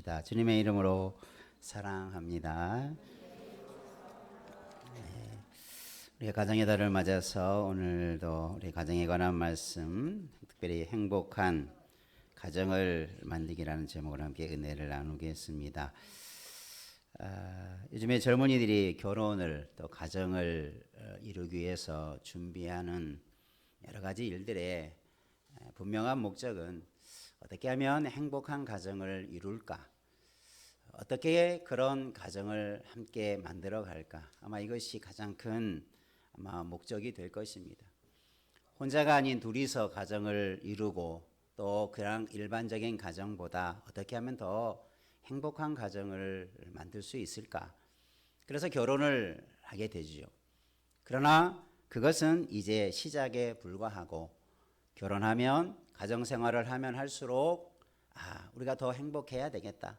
기도합니다. 주님의 이름으로 사랑합니다. 우리 가정의 달을 맞아서 오늘도 우리 가정에 관한 말씀, 특별히 행복한 가정을 만들기라는 제목으로 함께 은혜를 나누겠습니다. 요즘에 젊은이들이 결혼을 또 가정을 이루기 위해서 준비하는 여러 가지 일들의 분명한 목적은 어떻게 하면 행복한 가정을 이룰까? 어떻게 그런 가정을 함께 만들어 갈까? 아마 이것이 가장 큰 목적이 될 것입니다. 혼자가 아닌 둘이서 가정을 이루고 또 그냥 일반적인 가정보다 어떻게 하면 더 행복한 가정을 만들 수 있을까? 그래서 결혼을 하게 되죠. 그러나 그것은 이제 시작에 불과하고 결혼하면 가정생활을 하면 할수록 우리가 더 행복해야 되겠다.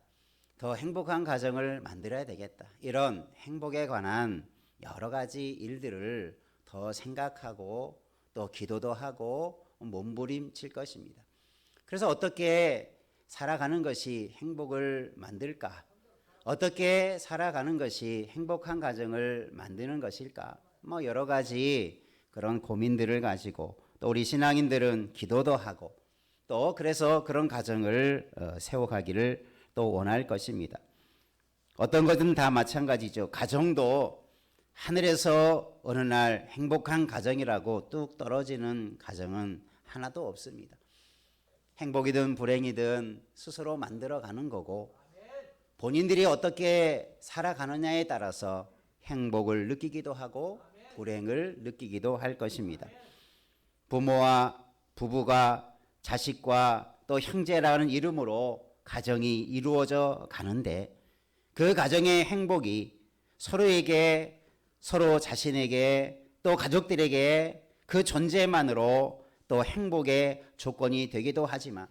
더 행복한 가정을 만들어야 되겠다. 이런 행복에 관한 여러 가지 일들을 더 생각하고 또 기도도 하고 몸부림칠 것입니다. 그래서 어떻게 살아가는 것이 행복을 만들까? 어떻게 살아가는 것이 행복한 가정을 만드는 것일까? 여러 가지 그런 고민들을 가지고 또 우리 신앙인들은 기도도 하고 또 그래서 그런 가정을 세워가기를 또 원할 것입니다. 어떤 것은 다 마찬가지죠. 가정도 하늘에서 어느 날 행복한 가정이라고 뚝 떨어지는 가정은 하나도 없습니다. 행복이든 불행이든 스스로 만들어가는 거고 본인들이 어떻게 살아가느냐에 따라서 행복을 느끼기도 하고 불행을 느끼기도 할 것입니다. 부모와 부부가 자식과 또 형제라는 이름으로 가정이 이루어져 가는데 그 가정의 행복이 서로에게 서로 자신에게 또 가족들에게 그 존재만으로 또 행복의 조건이 되기도 하지만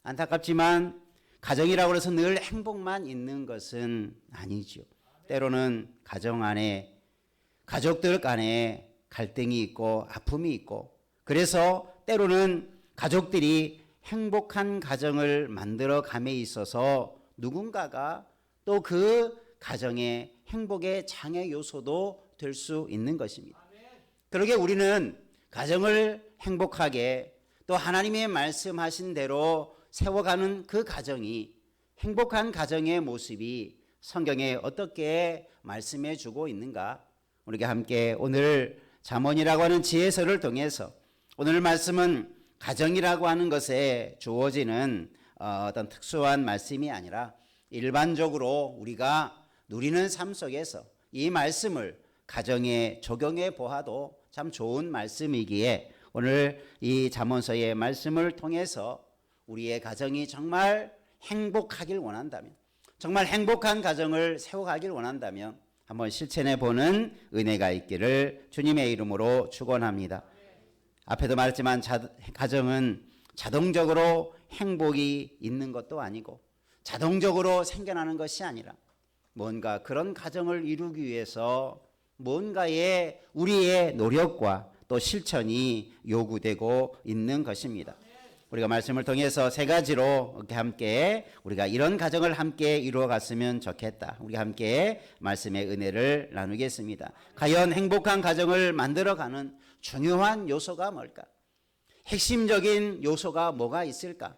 안타깝지만 가정이라고 해서 늘 행복만 있는 것은 아니죠. 때로는 가정 안에 가족들 간에 갈등이 있고 아픔이 있고 그래서 때로는 가족들이 행복한 가정을 만들어 감에 있어서 누군가가 또 그 가정의 행복의 장애 요소도 될 수 있는 것입니다. 그러게 우리는 가정을 행복하게 또 하나님의 말씀하신 대로 세워가는 그 가정이 행복한 가정의 모습이 성경에 어떻게 말씀해 주고 있는가? 우리가 함께 오늘 잠언이라고 하는 지혜서를 통해서 오늘 말씀은 가정이라고 하는 것에 주어지는 어떤 특수한 말씀이 아니라 일반적으로 우리가 누리는 삶 속에서 이 말씀을 가정에 적용해 보아도 참 좋은 말씀이기에 오늘 이 잠언서의 말씀을 통해서 우리의 가정이 정말 행복하길 원한다면 정말 행복한 가정을 세워가길 원한다면 한번 실천해 보는 은혜가 있기를 주님의 이름으로 축원합니다. 앞에도 말했지만 가정은 자동적으로 행복이 있는 것도 아니고 자동적으로 생겨나는 것이 아니라 뭔가 그런 가정을 이루기 위해서 뭔가의 우리의 노력과 또 실천이 요구되고 있는 것입니다. 우리가 말씀을 통해서 세 가지로 이렇게 함께 우리가 이런 가정을 함께 이루어 갔으면 좋겠다. 우리 함께 말씀의 은혜를 나누겠습니다. 과연 행복한 가정을 만들어가는 중요한 요소가 뭘까? 핵심적인 요소가 뭐가 있을까?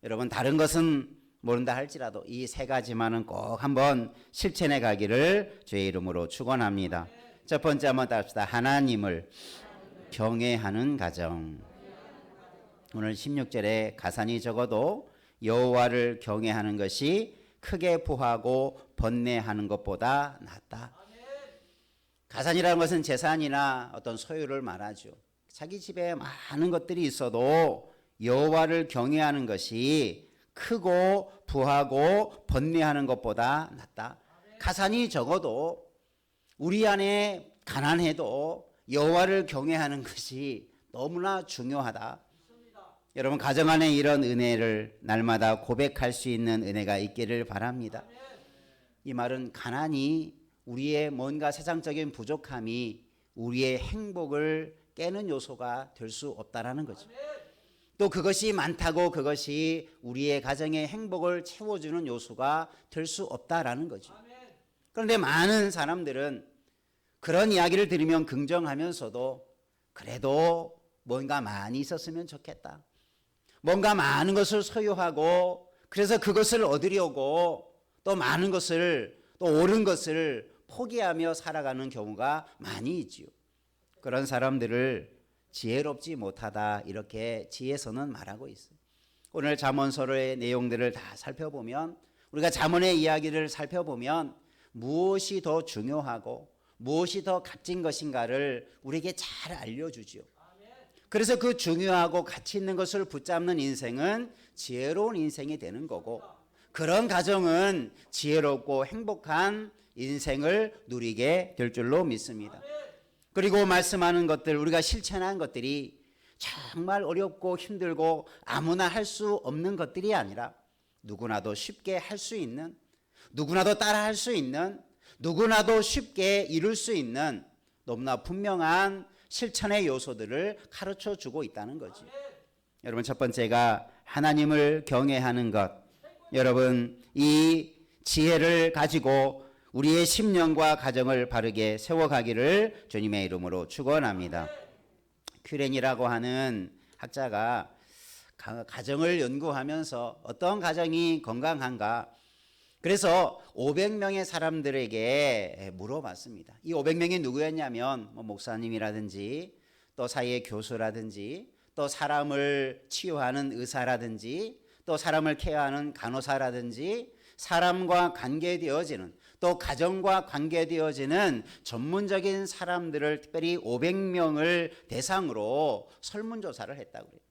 여러분 다른 것은 모른다 할지라도 이 세 가지만은 꼭 한번 실천해 가기를 주의 이름으로 축원합니다. 첫 번째 한번 따릅시다. 하나님을 경외하는 가정. 오늘 16절에 가산이 적어도 여호와를 경외하는 것이 크게 부하고 번뇌하는 것보다 낫다. 가산이라는 것은 재산이나 어떤 소유를 말하죠. 자기 집에 많은 것들이 있어도 여호와를 경외하는 것이 크고 부하고 번뇌하는 것보다 낫다. 가산이 적어도 우리 안에 가난해도 여호와를 경외하는 것이 너무나 중요하다. 여러분 가정 안에 이런 은혜를 날마다 고백할 수 있는 은혜가 있기를 바랍니다. 이 말은 가난이 우리의 뭔가 세상적인 부족함이 우리의 행복을 깨는 요소가 될 수 없다라는 거죠. 또 그것이 많다고 그것이 우리의 가정의 행복을 채워주는 요소가 될 수 없다라는 거죠. 그런데 많은 사람들은 그런 이야기를 들으면 긍정하면서도 그래도 뭔가 많이 있었으면 좋겠다. 뭔가 많은 것을 소유하고 그래서 그것을 얻으려고 또 많은 것을 또 옳은 것을 포기하며 살아가는 경우가 많이 있지요. 그런 사람들을 지혜롭지 못하다 이렇게 지혜서는 말하고 있어요. 오늘 잠언서의 내용들을 다 살펴보면 우리가 잠언의 이야기를 살펴보면 무엇이 더 중요하고 무엇이 더 값진 것인가를 우리에게 잘 알려주지요. 그래서 그 중요하고 가치 있는 것을 붙잡는 인생은 지혜로운 인생이 되는 거고 그런 가정은 지혜롭고 행복한 인생을 누리게 될 줄로 믿습니다. 그리고 말씀하는 것들 우리가 실천한 것들이 정말 어렵고 힘들고 아무나 할 수 없는 것들이 아니라 누구나도 쉽게 할 수 있는 누구나도 따라 할 수 있는 누구나도 쉽게 이룰 수 있는 너무나 분명한 실천의 요소들을 가르쳐 주고 있다는 거지. 여러분 첫 번째가 하나님을 경외하는 것. 여러분 이 지혜를 가지고 우리의 심령과 가정을 바르게 세워가기를 주님의 이름으로 축원합니다. 큐렌이라고 하는 학자가 가정을 연구하면서 어떤 가정이 건강한가 그래서 500명의 사람들에게 물어봤습니다. 이 500명이 누구였냐면 목사님이라든지 또 사이의 교수라든지 또 사람을 치유하는 의사라든지 또 사람을 케어하는 간호사라든지 사람과 관계되어지는 또 가정과 관계되어지는 전문적인 사람들을 특별히 500명을 대상으로 설문조사를 했다고 그래요.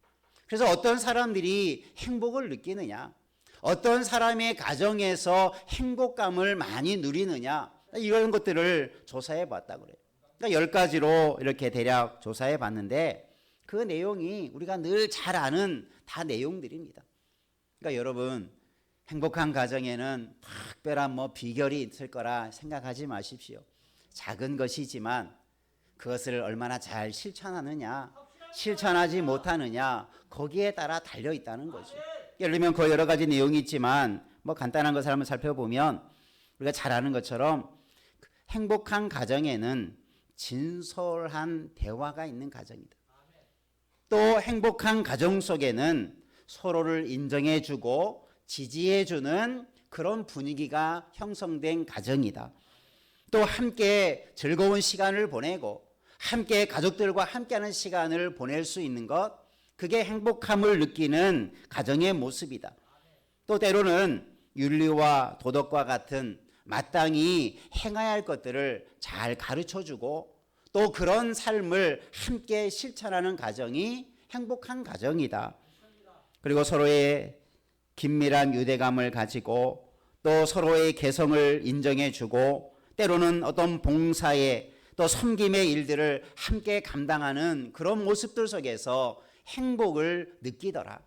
그래서 어떤 사람들이 행복을 느끼느냐 어떤 사람의 가정에서 행복감을 많이 누리느냐 이런 것들을 조사해 봤다고 그래요. 그러니까 10가지로 이렇게 대략 조사해 봤는데 그 내용이 우리가 늘 잘 아는 다 내용들입니다. 그러니까 여러분 행복한 가정에는 특별한 비결이 있을 거라 생각하지 마십시오. 작은 것이지만 그것을 얼마나 잘 실천하느냐 실천하지 못하느냐 거기에 따라 달려 있다는 거죠. 예를 들면 그 여러 가지 내용이 있지만 간단한 것을 한번 살펴보면 우리가 잘 아는 것처럼 행복한 가정에는 진솔한 대화가 있는 가정이다. 또 행복한 가정 속에는 서로를 인정해주고 지지해주는 그런 분위기가 형성된 가정이다. 또 함께 즐거운 시간을 보내고 함께 가족들과 함께하는 시간을 보낼 수 있는 것 그게 행복함을 느끼는 가정의 모습이다. 또 때로는 윤리와 도덕과 같은 마땅히 행해야 할 것들을 잘 가르쳐주고 또 그런 삶을 함께 실천하는 가정이 행복한 가정이다. 그리고 서로의 긴밀한 유대감을 가지고 또 서로의 개성을 인정해주고 때로는 어떤 봉사의 또 섬김의 일들을 함께 감당하는 그런 모습들 속에서 행복을 느끼더라.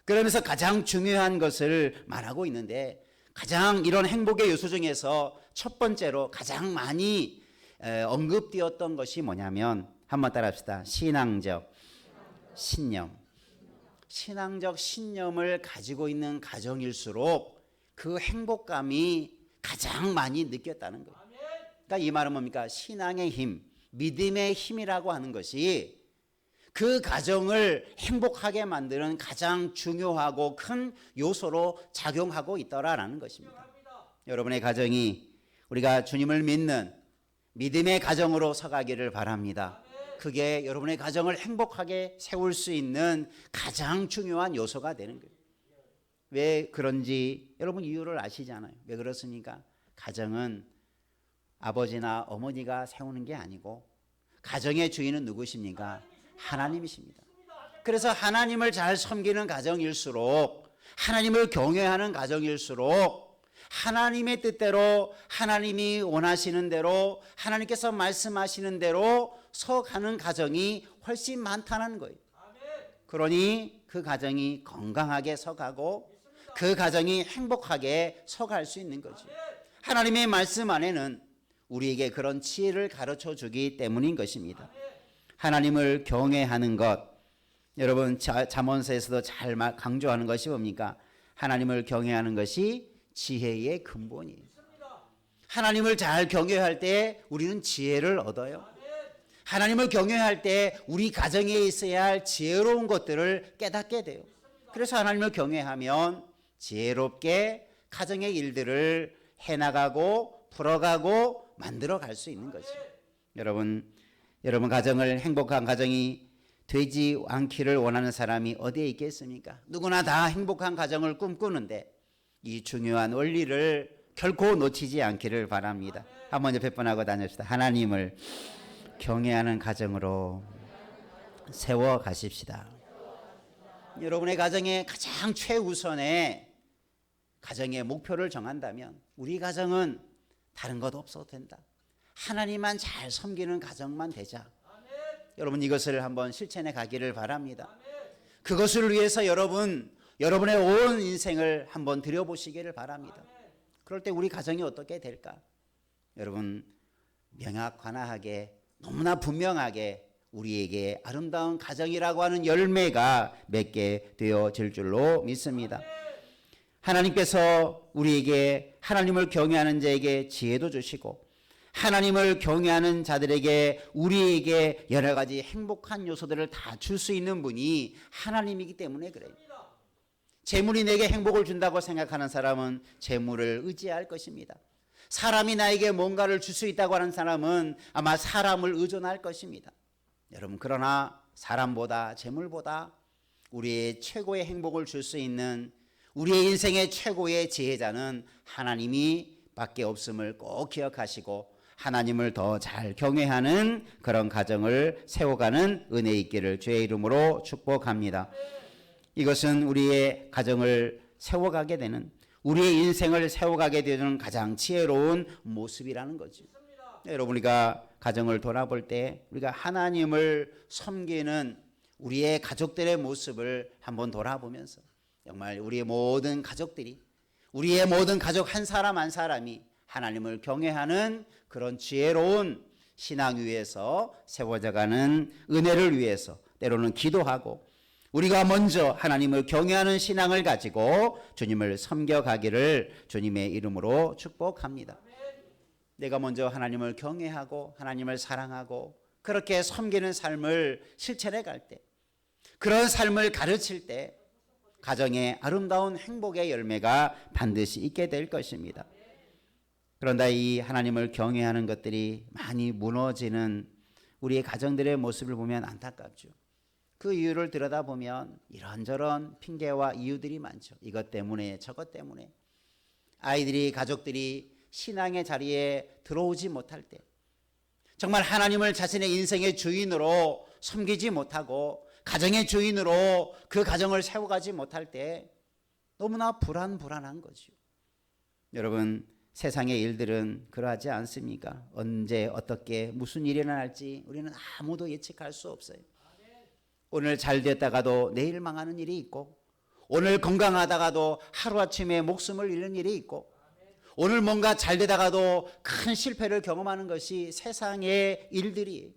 그러면서 가장 중요한 것을 말하고 있는데 가장 이런 행복의 요소 중에서 첫 번째로 가장 많이 언급되었던 것이 뭐냐면 한번 따라합시다. 신앙적 신념. 신앙적 신념을 가지고 있는 가정일수록 그 행복감이 가장 많이 느꼈다는 거예요. 그러니까 이 말은 뭡니까? 신앙의 힘, 믿음의 힘이라고 하는 것이 그 가정을 행복하게 만드는 가장 중요하고 큰 요소로 작용하고 있더라라는 것입니다. 여러분의 가정이 우리가 주님을 믿는 믿음의 가정으로 서가기를 바랍니다. 그게 여러분의 가정을 행복하게 세울 수 있는 가장 중요한 요소가 되는 거예요. 왜 그런지 여러분 이유를 아시잖아요. 왜 그렇습니까? 가정은 아버지나 어머니가 세우는 게 아니고 가정의 주인은 누구십니까? 하나님이십니다. 그래서 하나님을 잘 섬기는 가정일수록 하나님을 경외하는 가정일수록 하나님의 뜻대로 하나님이 원하시는 대로 하나님께서 말씀하시는 대로 서가는 가정이 훨씬 많다는 거예요. 그러니 그 가정이 건강하게 서가고 그 가정이 행복하게 서갈 수 있는 거죠. 하나님의 말씀 안에는 우리에게 그런 지혜를 가르쳐 주기 때문인 것입니다. 하나님을 경외하는 것 여러분 잠언서에서도 잘 강조하는 것이 뭡니까? 하나님을 경외하는 것이 지혜의 근본이에요. 하나님을 잘 경외할 때 우리는 지혜를 얻어요. 하나님을 경외할 때 우리 가정에 있어야 할 지혜로운 것들을 깨닫게 돼요. 그래서 하나님을 경외하면 지혜롭게 가정의 일들을 해나가고 풀어가고 만들어갈 수 있는 거죠. 여러분 가정을 행복한 가정이 되지 않기를 원하는 사람이 어디에 있겠습니까? 누구나 다 행복한 가정을 꿈꾸는데 이 중요한 원리를 결코 놓치지 않기를 바랍니다. 한번 옆에 분하고 다닙시다. 하나님을 경외하는 가정으로 세워 가십시다. 여러분의 가정의 가장 최우선의 가정의 목표를 정한다면 우리 가정은 다른 것 없어도 된다. 하나님만 잘 섬기는 가정만 되자. 여러분 이것을 한번 실천해 가기를 바랍니다. 그것을 위해서 여러분의 온 인생을 한번 들여보시기를 바랍니다. 그럴 때 우리 가정이 어떻게 될까? 여러분 명확하게 너무나 분명하게 우리에게 아름다운 가정이라고 하는 열매가 맺게 되어질 줄로 믿습니다. 하나님께서 우리에게 하나님을 경외하는 자에게 지혜도 주시고 하나님을 경외하는 자들에게 우리에게 여러 가지 행복한 요소들을 다 줄 수 있는 분이 하나님이기 때문에 그래요. 재물이 내게 행복을 준다고 생각하는 사람은 재물을 의지할 것입니다. 사람이 나에게 뭔가를 줄 수 있다고 하는 사람은 아마 사람을 의존할 것입니다. 여러분 그러나 사람보다 재물보다 우리의 최고의 행복을 줄 수 있는 우리의 인생의 최고의 지혜자는 하나님이 밖에 없음을 꼭 기억하시고 하나님을 더 잘 경외하는 그런 가정을 세워가는 은혜 있기를 주의 이름으로 축복합니다. 이것은 우리의 가정을 세워가게 되는 우리의 인생을 세워가게 되는 가장 지혜로운 모습이라는 거죠. 여러분 우리가 가정을 돌아볼 때 우리가 하나님을 섬기는 우리의 가족들의 모습을 한번 돌아보면서 정말 우리의 모든 가족들이 우리의 모든 가족 한 사람 한 사람이 하나님을 경외하는 그런 지혜로운 신앙 위에서 세워져가는 은혜를 위해서 때로는 기도하고 우리가 먼저 하나님을 경외하는 신앙을 가지고 주님을 섬겨가기를 주님의 이름으로 축복합니다. 내가 먼저 하나님을 경외하고 하나님을 사랑하고 그렇게 섬기는 삶을 실천해 갈 때 그런 삶을 가르칠 때 가정에 아름다운 행복의 열매가 반드시 있게 될 것입니다. 그런데 이 하나님을 경외하는 것들이 많이 무너지는 우리의 가정들의 모습을 보면 안타깝죠. 그 이유를 들여다보면 이런저런 핑계와 이유들이 많죠. 이것 때문에 저것 때문에 아이들이 가족들이 신앙의 자리에 들어오지 못할 때 정말 하나님을 자신의 인생의 주인으로 섬기지 못하고 가정의 주인으로 그 가정을 세워가지 못할 때 너무나 불안한 거죠. 여러분 세상의 일들은 그러하지 않습니까? 언제 어떻게 무슨 일이 일어날지 우리는 아무도 예측할 수 없어요. 오늘 잘 됐다가도 내일 망하는 일이 있고 오늘 건강하다가도 하루아침에 목숨을 잃는 일이 있고 오늘 뭔가 잘 되다가도 큰 실패를 경험하는 것이 세상의 일들이에요.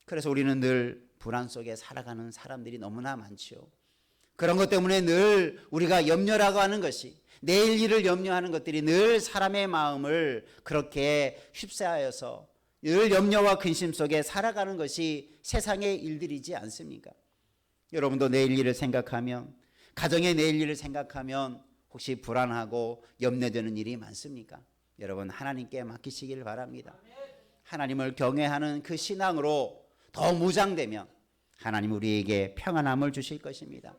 그래서 우리는 늘 불안 속에 살아가는 사람들이 너무나 많죠. 그런 것 때문에 늘 우리가 염려라고 하는 것이 내일 일을 염려하는 것들이 늘 사람의 마음을 그렇게 휩싸여서 늘 염려와 근심 속에 살아가는 것이 세상의 일들이지 않습니까? 여러분도 내일 일을 생각하면 가정의 내일 일을 생각하면 혹시 불안하고 염려되는 일이 많습니까? 여러분 하나님께 맡기시길 바랍니다. 하나님을 경외하는 그 신앙으로 더 무장되면 하나님 우리에게 평안함을 주실 것입니다.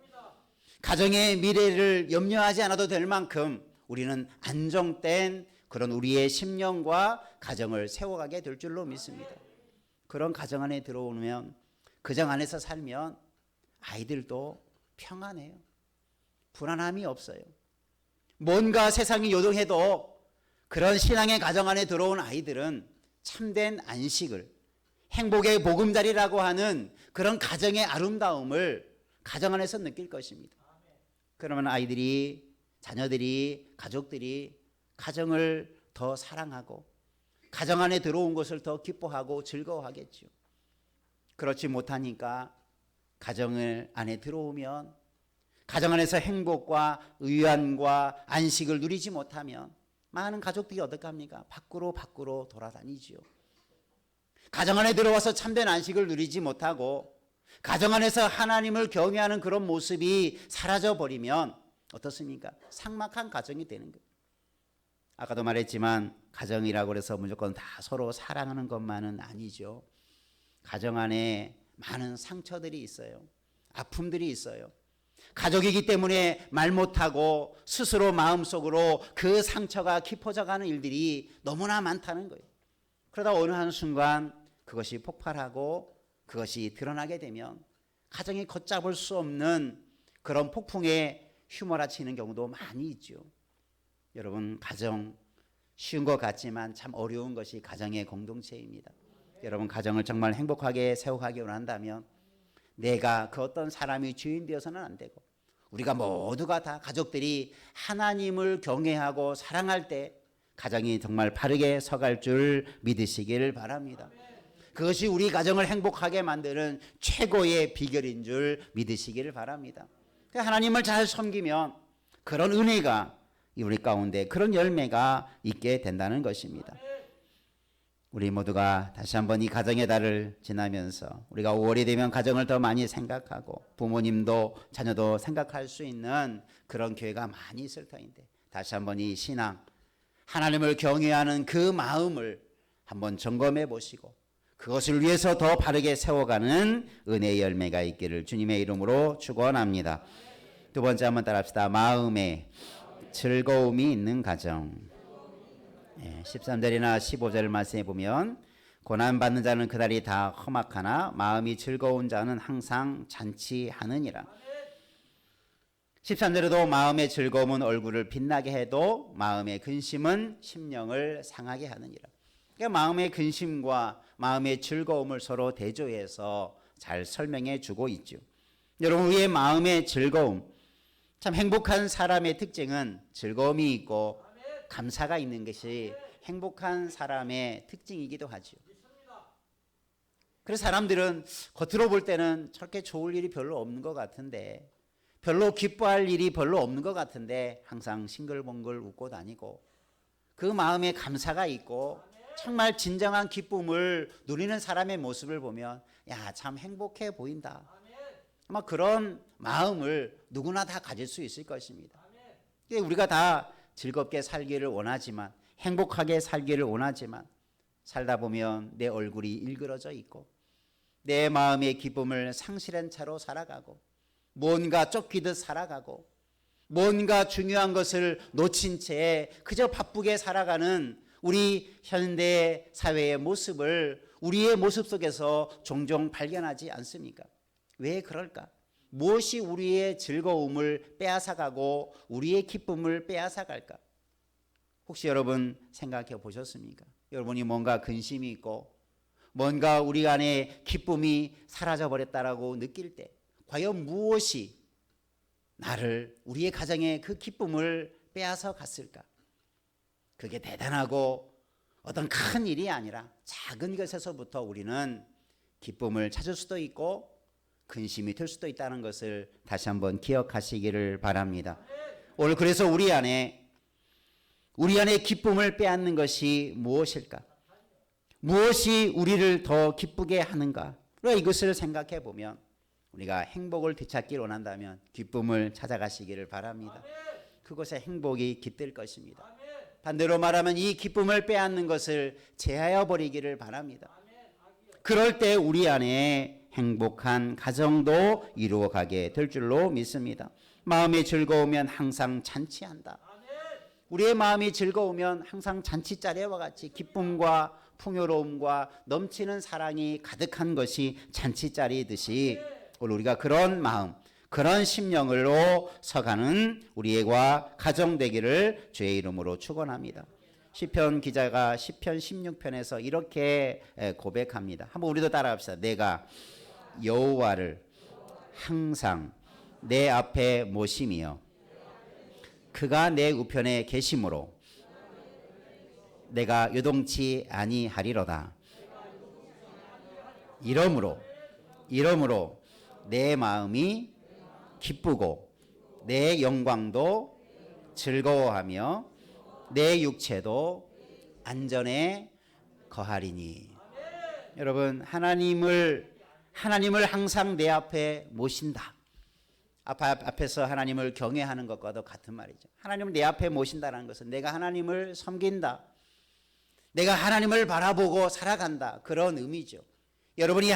가정의 미래를 염려하지 않아도 될 만큼 우리는 안정된 그런 우리의 심령과 가정을 세워가게 될 줄로 믿습니다. 그런 가정 안에 들어오면 그정 안에서 살면 아이들도 평안해요. 불안함이 없어요. 뭔가 세상이 요동해도 그런 신앙의 가정 안에 들어온 아이들은 참된 안식을 행복의 보금자리라고 하는 그런 가정의 아름다움을 가정 안에서 느낄 것입니다. 그러면 아이들이 자녀들이 가족들이 가정을 더 사랑하고 가정 안에 들어온 것을 더 기뻐하고 즐거워하겠죠. 그렇지 못하니까 가정을 안에 들어오면 가정 안에서 행복과 의안과 안식을 누리지 못하면 많은 가족들이 어떡합니까? 밖으로 돌아다니지요. 가정 안에 들어와서 참된 안식을 누리지 못하고 가정 안에서 하나님을 경외하는 그런 모습이 사라져버리면 어떻습니까? 삭막한 가정이 되는 거예요. 아까도 말했지만 가정이라고 해서 무조건 다 서로 사랑하는 것만은 아니죠. 가정 안에 많은 상처들이 있어요. 아픔들이 있어요. 가족이기 때문에 말 못하고 스스로 마음속으로 그 상처가 깊어져가는 일들이 너무나 많다는 거예요. 그러다 어느 한순간 그것이 폭발하고 그것이 드러나게 되면 가정이 걷잡을 수 없는 그런 폭풍에 휘몰아치는 경우도 많이 있죠. 여러분, 가정 쉬운 것 같지만 참 어려운 것이 가정의 공동체입니다. 여러분, 가정을 정말 행복하게 세워가기 원한다면 내가 그 어떤 사람이 주인 되어서는 안 되고 우리가 모두가 다 가족들이 하나님을 경외하고 사랑할 때 가정이 정말 바르게 서갈 줄 믿으시기를 바랍니다. 그것이 우리 가정을 행복하게 만드는 최고의 비결인 줄 믿으시기를 바랍니다. 하나님을 잘 섬기면 그런 은혜가 우리 가운데 그런 열매가 있게 된다는 것입니다. 우리 모두가 다시 한번 이 가정의 달을 지나면서 우리가 5월이 되면 가정을 더 많이 생각하고 부모님도 자녀도 생각할 수 있는 그런 교회가 많이 있을 터인데 다시 한번 이 신앙, 하나님을 경외하는 그 마음을 한번 점검해 보시고 그것을 위해서 더 바르게 세워가는 은혜의 열매가 있기를 주님의 이름으로 축원합니다. 두 번째 한번 따라합시다. 마음에 즐거움이 있는 가정. 13절이나 15절 말씀에 보면 고난받는 자는 그날이 다 험악하나 마음이 즐거운 자는 항상 잔치하느니라. 13절에도 마음의 즐거움은 얼굴을 빛나게 해도 마음의 근심은 심령을 상하게 하느니라. 그러니까 마음의 근심과 마음의 즐거움을 서로 대조해서 잘 설명해 주고 있죠. 여러분, 우리의 마음의 즐거움, 참 행복한 사람의 특징은 즐거움이 있고 감사가 있는 것이 행복한 사람의 특징이기도 하죠. 그래서 사람들은 겉으로 볼 때는 저렇게 좋을 일이 별로 없는 것 같은데 별로 기뻐할 일이 별로 없는 것 같은데 항상 싱글벙글 웃고 다니고 그 마음에 감사가 있고 정말 진정한 기쁨을 누리는 사람의 모습을 보면 야, 참 행복해 보인다. 아마 그런 마음을 누구나 다 가질 수 있을 것입니다. 우리가 다 즐겁게 살기를 원하지만 행복하게 살기를 원하지만 살다 보면 내 얼굴이 일그러져 있고 내 마음의 기쁨을 상실한 채로 살아가고 뭔가 쫓기듯 살아가고 뭔가 중요한 것을 놓친 채 그저 바쁘게 살아가는 우리 현대 사회의 모습을 우리의 모습 속에서 종종 발견하지 않습니까? 왜 그럴까? 무엇이 우리의 즐거움을 빼앗아가고 우리의 기쁨을 빼앗아갈까? 혹시 여러분 생각해 보셨습니까? 여러분이 뭔가 근심이 있고 뭔가 우리 안에 기쁨이 사라져 버렸다라고 느낄 때 과연 무엇이 나를 우리의 가정의 그 기쁨을 빼앗아 갔을까? 그게 대단하고 어떤 큰 일이 아니라 작은 것에서부터 우리는 기쁨을 찾을 수도 있고 근심이 될 수도 있다는 것을 다시 한번 기억하시기를 바랍니다. 오늘 그래서 우리 안에 기쁨을 빼앗는 것이 무엇일까? 무엇이 우리를 더 기쁘게 하는가? 우리가 이것을 생각해 보면 우리가 행복을 되찾기를 원한다면 기쁨을 찾아가시기를 바랍니다. 그곳에 행복이 깃들 것입니다. 반대로 말하면 이 기쁨을 빼앗는 것을 제하여 버리기를 바랍니다. 그럴 때 우리 안에 행복한 가정도 이루어가게 될 줄로 믿습니다. 마음이 즐거우면 항상 잔치한다. 우리의 마음이 즐거우면 항상 잔치자리와 같이 기쁨과 풍요로움과 넘치는 사랑이 가득한 것이 잔치자리이듯이 오늘 우리가 그런 마음, 그런 심령으로 서가는 우리와 가정 되기를 주의 이름으로 축원합니다. 시편 기자가 시편 16편에서 이렇게 고백합니다. 한번 우리도 따라합시다. 내가 여호와를 항상 내 앞에 모심이여 그가 내 우편에 계심으로 내가 요동치 아니하리로다. 이러므로 내 마음이 기쁘고 내 영광도 즐거워하며 내 육체도 안전에 거하리니. 여러분, 하나님을 항상 내 앞에 모신다. 앞에서 하나님을 경외하는 것과도 같은 말이죠. 하나님을 내 앞에 모신다는 것은 내가 하나님을 섬긴다, 내가 하나님을 바라보고 살아간다, 그런 의미죠. 여러분이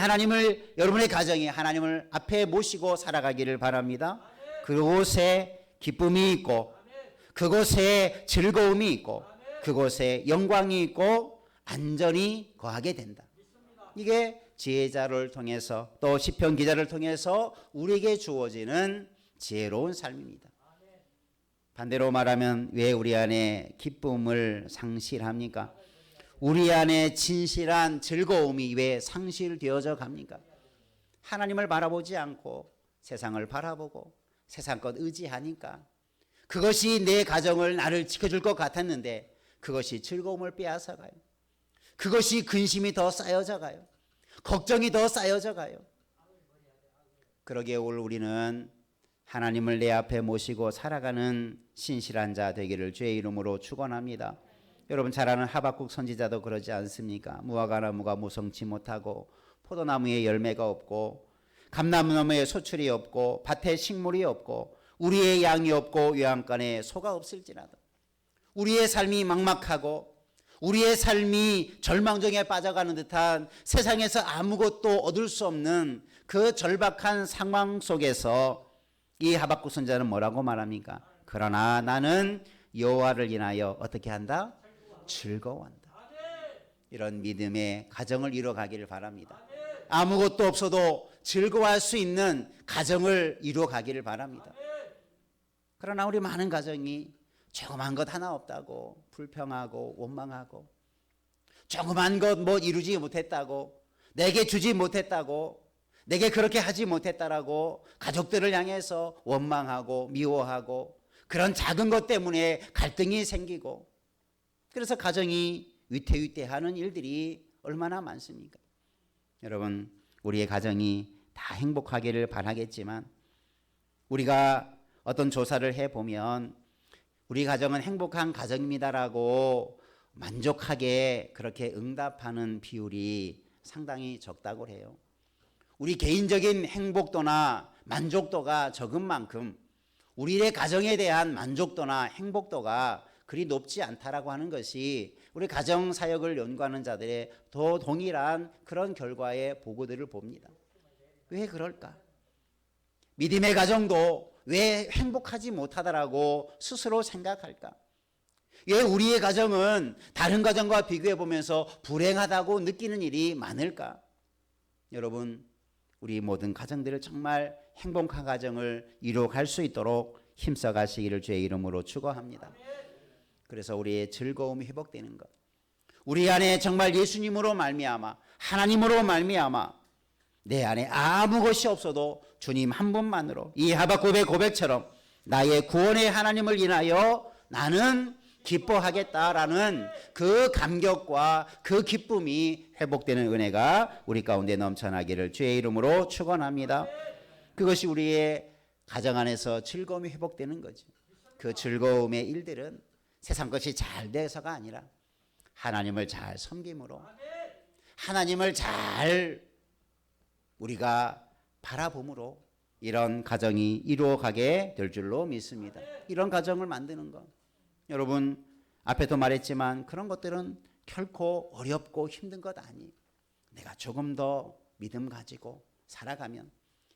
여러분의 가정이 하나님을 앞에 모시고 살아가기를 바랍니다. 그곳에 기쁨이 있고, 그곳에 즐거움이 있고, 그곳에 영광이 있고 안전이 거하게 된다. 이게 지혜자를 통해서 또 시편 기자를 통해서 우리에게 주어지는 지혜로운 삶입니다. 반대로 말하면 왜 우리 안에 기쁨을 상실합니까? 우리 안에 진실한 즐거움이 왜 상실되어져 갑니까? 하나님을 바라보지 않고 세상을 바라보고 세상 것 의지하니까 그것이 내 가정을 나를 지켜줄 것 같았는데 그것이 즐거움을 빼앗아 가요. 그것이 근심이 더 쌓여져 가요. 걱정이 더 쌓여져 가요. 그러기에 오늘 우리는 하나님을 내 앞에 모시고 살아가는 신실한 자 되기를 주의 이름으로 축원합니다. 여러분 잘 아는 하박국 선지자도 그러지 않습니까? 무화과나무가 무성치 못하고 포도나무에 열매가 없고 감나무나무에 소출이 없고 밭에 식물이 없고 우리의 양이 없고 요양간에 소가 없을지라도 우리의 삶이 막막하고 우리의 삶이 절망정에 빠져가는 듯한 세상에서 아무것도 얻을 수 없는 그 절박한 상황 속에서 이 하박국 선지자는 뭐라고 말합니까? 그러나 나는 여호와를 인하여 어떻게 한다? 즐거워한다. 이런 믿음의 가정을 이루어가기를 바랍니다. 아무것도 없어도 즐거워할 수 있는 가정을 이루어가기를 바랍니다. 그러나 우리 많은 가정이 조그만 것 하나 없다고 불평하고 원망하고 조그만 것 뭐 이루지 못했다고 내게 주지 못했다고 내게 그렇게 하지 못했다라고 가족들을 향해서 원망하고 미워하고 그런 작은 것 때문에 갈등이 생기고 그래서 가정이 위태위태하는 일들이 얼마나 많습니까? 여러분 우리의 가정이 다 행복하기를 바라겠지만 우리가 어떤 조사를 해보면 우리 가정은 행복한 가정입니다라고 만족하게 그렇게 응답하는 비율이 상당히 적다고 해요. 우리 개인적인 행복도나 만족도가 적은 만큼 우리의 가정에 대한 만족도나 행복도가 그리 높지 않다라고 하는 것이 우리 가정사역을 연구하는 자들의 더 동일한 그런 결과의 보고들을 봅니다. 왜 그럴까? 믿음의 가정도 왜 행복하지 못하다라고 스스로 생각할까? 왜 우리의 가정은 다른 가정과 비교해 보면서 불행하다고 느끼는 일이 많을까? 여러분, 우리 모든 가정들을 정말 행복한 가정을 이루어갈 수 있도록 힘써 가시기를 주의 이름으로 축원합니다. 그래서 우리의 즐거움이 회복되는 것, 우리 안에 정말 예수님으로 말미암아 하나님으로 말미암아 내 안에 아무것이 없어도 주님 한 분만으로 이 하박국의 고백처럼 나의 구원의 하나님을 인하여 나는 기뻐하겠다라는 그 감격과 그 기쁨이 회복되는 은혜가 우리 가운데 넘쳐나기를 주의 이름으로 축원합니다. 그것이 우리의 가정 안에서 즐거움이 회복되는 거죠. 그 즐거움의 일들은 세상 것이 잘 돼서가 아니라 하나님을 잘 섬김으로 하나님을 잘 우리가 바라봄으로 이런 가정이 이루어가게 될 줄로 믿습니다. 이런 가정을 만드는 것, 여러분 앞에도 말했지만 그런 것들은 결코 어렵고 힘든 것 아니에요. 내가 조금 더 믿음 가지고 살아가면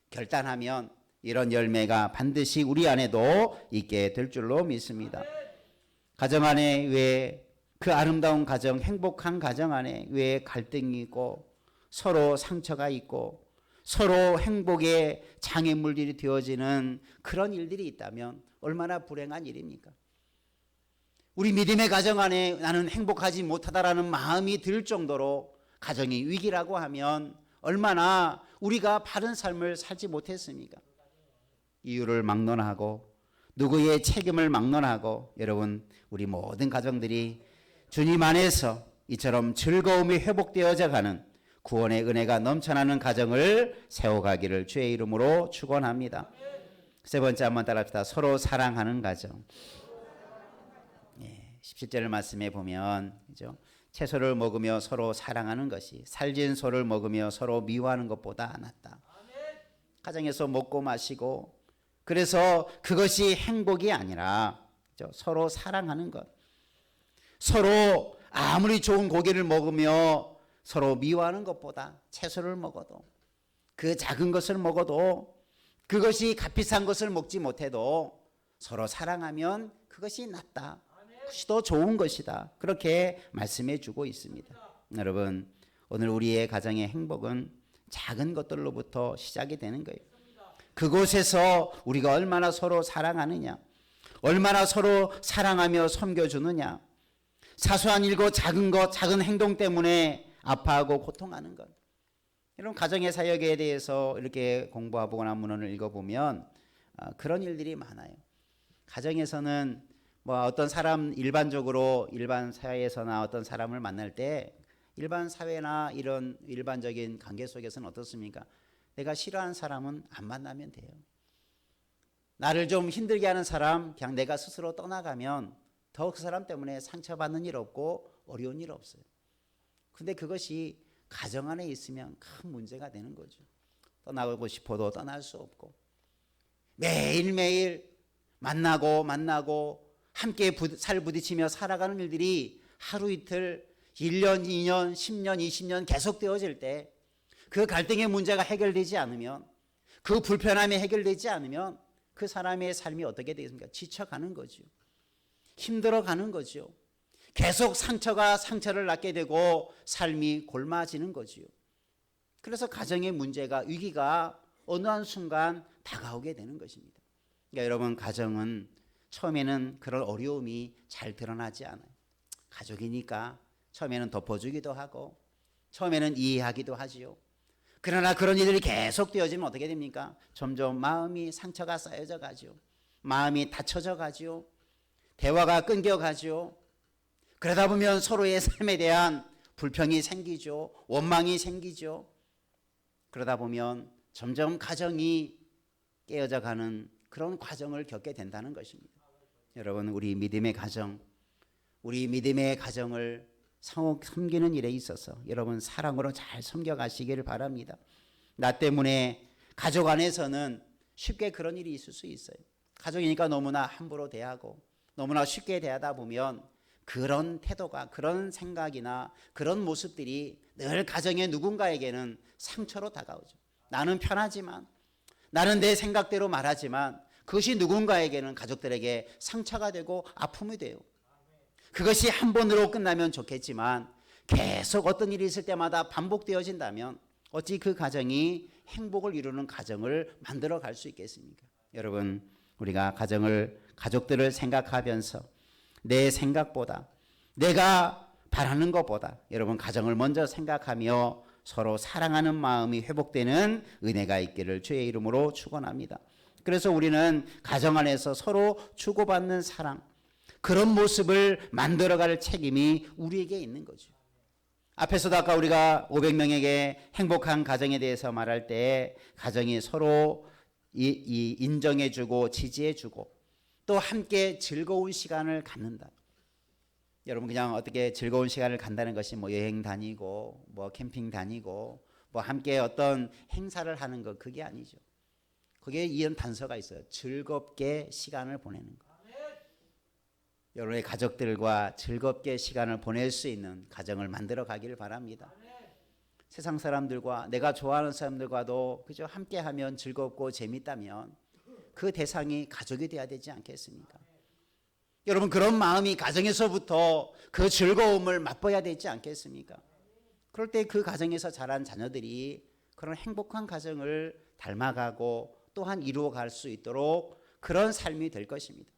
결단하면 이런 열매가 반드시 우리 안에도 있게 될 줄로 믿습니다. 가정 안에 왜 그 아름다운 가정, 행복한 가정 안에 왜 갈등이 있고 서로 상처가 있고 서로 행복의 장애물들이 되어지는 그런 일들이 있다면 얼마나 불행한 일입니까? 우리 믿음의 가정 안에 나는 행복하지 못하다라는 마음이 들 정도로 가정이 위기라고 하면 얼마나 우리가 바른 삶을 살지 못했습니까? 이유를 막론하고 누구의 책임을 막론하고 여러분 우리 모든 가정들이 주님 안에서 이처럼 즐거움이 회복되어져 가는 구원의 은혜가 넘쳐나는 가정을 세워가기를 주의 이름으로 축원합니다. 세 번째 한번 따라합시다. 서로 사랑하는 가정. 17절 말씀에 보면 그죠? 채소를 먹으며 서로 사랑하는 것이 살진 소를 먹으며 서로 미워하는 것보다 낫다. 가정에서 먹고 마시고 그래서 그것이 행복이 아니라 그죠? 서로 사랑하는 것. 서로 아무리 좋은 고기를 먹으며 서로 미워하는 것보다 채소를 먹어도 그 작은 것을 먹어도 그것이 값비싼 것을 먹지 못해도 서로 사랑하면 그것이 낫다. 그것이 더 좋은 것이다. 그렇게 말씀해 주고 있습니다. 여러분, 오늘 우리의 가정의 행복은 작은 것들로부터 시작이 되는 거예요. 그곳에서 우리가 얼마나 서로 사랑하느냐, 얼마나 서로 사랑하며 섬겨주느냐, 사소한 일고 작은 것, 작은 행동 때문에 아파하고 고통하는 것. 이런 가정의 사역에 대해서 이렇게 공부하거나 문헌을 읽어보면 그런 일들이 많아요. 가정에서는 뭐 어떤 사람 일반적으로 일반 사회에서나 어떤 사람을 만날 때 일반 사회나 이런 일반적인 관계 속에서는 어떻습니까? 내가 싫어하는 사람은 안 만나면 돼요. 나를 좀 힘들게 하는 사람 그냥 내가 스스로 떠나가면 더 그 사람 때문에 상처받는 일 없고 어려운 일 없어요. 근데 그것이 가정 안에 있으면 큰 문제가 되는 거죠. 떠나고 싶어도 떠날 수 없고 매일매일 만나고 함께 살 부딪히며 살아가는 일들이 하루 이틀 1년, 2년, 10년, 20년 계속 되어질 때 그 갈등의 문제가 해결되지 않으면 그 불편함이 해결되지 않으면 그 사람의 삶이 어떻게 되겠습니까? 지쳐가는 거죠. 힘들어가는 거죠. 계속 상처를 낳게 되고 삶이 골마지는 거지요. 그래서 가정의 문제가 위기가 어느 한순간 다가오게 되는 것입니다. 그러니까 여러분 가정은 처음에는 그런 어려움이 잘 드러나지 않아요. 가족이니까 처음에는 덮어주기도 하고 처음에는 이해하기도 하지요. 그러나 그런 일들이 계속 되어지면 어떻게 됩니까? 점점 마음이 상처가 쌓여져 가죠. 마음이 닫혀져 가죠. 대화가 끊겨 가죠. 그러다 보면 서로의 삶에 대한 불평이 생기죠. 원망이 생기죠. 그러다 보면 점점 가정이 깨어져 가는 그런 과정을 겪게 된다는 것입니다. 여러분 우리 믿음의 가정을 섬기는 일에 있어서 여러분 사랑으로 잘 섬겨가시기를 바랍니다. 나 때문에 가족 안에서는 쉽게 그런 일이 있을 수 있어요. 가족이니까 너무나 함부로 대하고 너무나 쉽게 대하다 보면 그런 태도가 그런 생각이나 그런 모습들이 늘 가정의 누군가에게는 상처로 다가오죠. 나는 편하지만 나는 내 생각대로 말하지만 그것이 누군가에게는 가족들에게 상처가 되고 아픔이 돼요. 그것이 한 번으로 끝나면 좋겠지만 계속 어떤 일이 있을 때마다 반복되어진다면 어찌 그 가정이 행복을 이루는 가정을 만들어 갈 수 있겠습니까? 여러분 우리가 가족들을 생각하면서 내 생각보다 내가 바라는 것보다 여러분 가정을 먼저 생각하며 서로 사랑하는 마음이 회복되는 은혜가 있기를 주의 이름으로 축원합니다. 그래서 우리는 가정 안에서 서로 주고받는 사랑 그런 모습을 만들어갈 책임이 우리에게 있는 거죠. 앞에서도 아까 우리가 500명에게 행복한 가정에 대해서 말할 때 가정이 서로 인정해주고 지지해주고 또 함께 즐거운 시간을 갖는다. 여러분 그냥 어떻게 즐거운 시간을 간다는 것이 뭐 여행 다니고 뭐 캠핑 다니고 뭐 함께 어떤 행사를 하는 것 그게 아니죠. 거기에 이런 단서가 있어요. 즐겁게 시간을 보내는 것. 여러분의 가족들과 즐겁게 시간을 보낼 수 있는 가정을 만들어 가기를 바랍니다. 세상 사람들과 내가 좋아하는 사람들과도 그저 함께하면 즐겁고 재밌다면 그 대상이 가족이 돼야 되지 않겠습니까? 여러분 그런 마음이 가정에서부터 그 즐거움을 맛봐야 되지 않겠습니까? 그럴 때 그 가정에서 자란 자녀들이 그런 행복한 가정을 닮아가고 또한 이루어갈 수 있도록 그런 삶이 될 것입니다.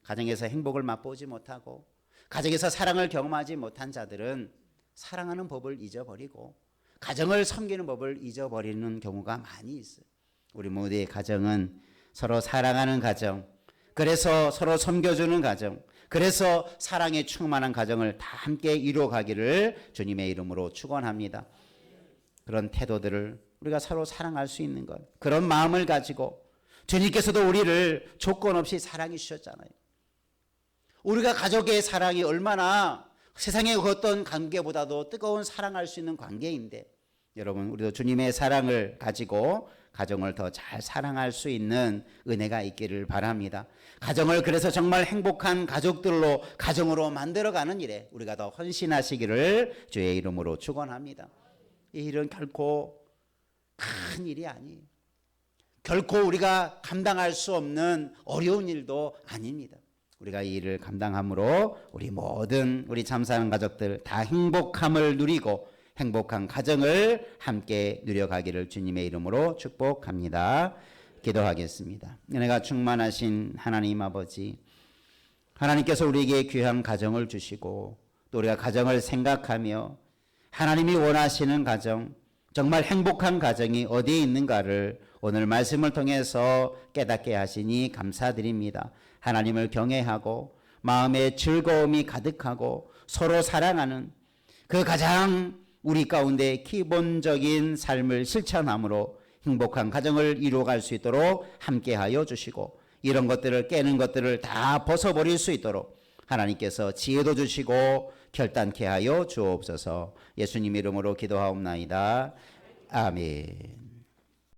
가정에서 행복을 맛보지 못하고 가정에서 사랑을 경험하지 못한 자들은 사랑하는 법을 잊어버리고 가정을 섬기는 법을 잊어버리는 경우가 많이 있어요. 우리 모두의 가정은 서로 사랑하는 가정, 그래서 서로 섬겨주는 가정, 그래서 사랑에 충만한 가정을 다 함께 이루어가기를 주님의 이름으로 축원합니다. 그런 태도들을 우리가 서로 사랑할 수 있는 것, 그런 마음을 가지고 주님께서도 우리를 조건 없이 사랑해 주셨잖아요. 우리가 가족의 사랑이 얼마나 세상의 어떤 관계보다도 뜨거운 사랑할 수 있는 관계인데, 여러분 우리도 주님의 사랑을 가지고 가정을 더 잘 사랑할 수 있는 은혜가 있기를 바랍니다. 가정을 그래서 정말 행복한 가족들로, 가정으로 만들어가는 일에 우리가 더 헌신하시기를 주의 이름으로 축원합니다. 이 일은 결코 큰 일이 아니에요. 결코 우리가 감당할 수 없는 어려운 일도 아닙니다. 우리가 이 일을 감당함으로 우리 모든 우리 참사랑 가족들 다 행복함을 누리고 행복한 가정을 함께 누려가기를 주님의 이름으로 축복합니다. 기도하겠습니다. 은혜가 충만하신 하나님 아버지, 하나님께서 우리에게 귀한 가정을 주시고 또 우리가 가정을 생각하며 하나님이 원하시는 가정, 정말 행복한 가정이 어디에 있는가를 오늘 말씀을 통해서 깨닫게 하시니 감사드립니다. 하나님을 경외하고 마음에 즐거움이 가득하고 서로 사랑하는 그 가장 우리 가운데 기본적인 삶을 실천함으로 행복한 가정을 이루어갈 수 있도록 함께하여 주시고, 이런 것들을 깨는 것들을 다 벗어버릴 수 있도록 하나님께서 지혜도 주시고 결단케 하여 주옵소서. 예수님 이름으로 기도하옵나이다. 아멘.